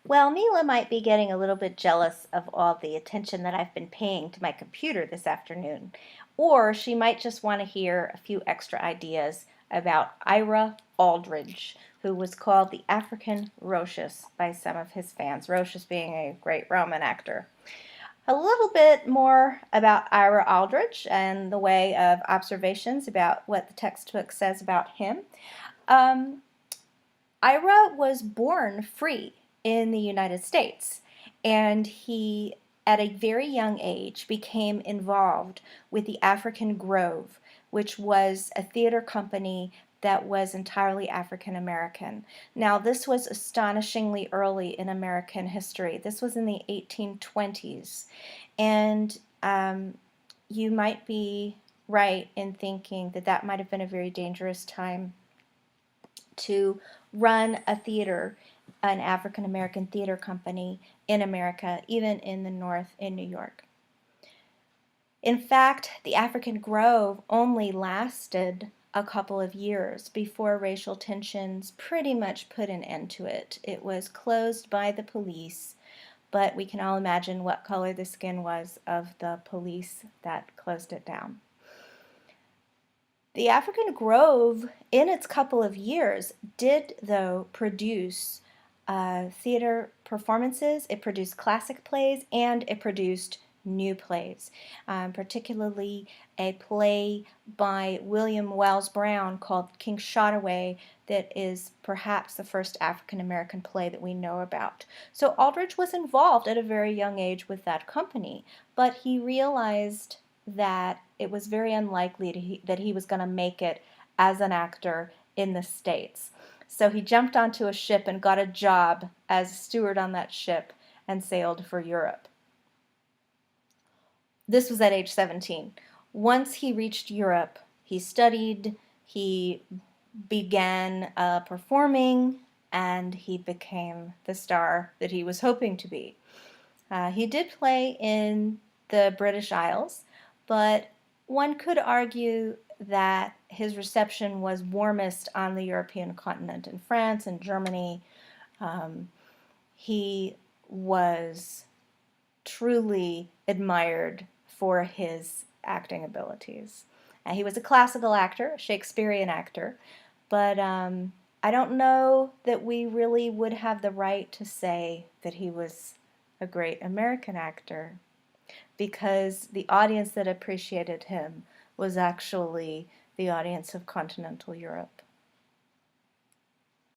Well, Mila might be getting a little bit jealous of all the attention that I've been paying to my computer this afternoon. Or she might just want to hear a few extra ideas about Ira Aldridge, who was called the African Roscius by some of his fans, Roscius being a great Roman actor. A little bit more about Ira Aldridge and the way of observations about what the textbook says about him. Um, Ira was born free in the United States, and he, at a very young age, became involved with the African Grove, which was a theater company that was entirely African American. Now, this was astonishingly early in American history. This was in the 1820s, and you might be right in thinking that that might have been a very dangerous time to run a theater, an African American theater company in America, even in the North in New York. In fact, the African Grove only lasted a couple of years before racial tensions pretty much put an end to it. It was closed by the police, but we can all imagine what color the skin was of the police that closed it down. The African Grove, in its couple of years, did, though, produce theater performances. It produced classic plays and it produced new plays, particularly a play by William Wells Brown called King Shot Away that is perhaps the first African American play that we know about. So Aldrich was involved at a very young age with that company, but he realized that it was very unlikely that he was going to make it as an actor in the States. So he jumped onto a ship and got a job as a steward on that ship and sailed for Europe. This was at age 17. Once he reached Europe, he studied, he began performing, and he became the star that he was hoping to be. He did play in the British Isles, but one could argue that his reception was warmest on the European continent, in France and Germany. He was truly admired for his acting abilities. He was a classical actor, a Shakespearean actor, but I don't know that we really would have the right to say that he was a great American actor, because the audience that appreciated him was actually the audience of continental Europe.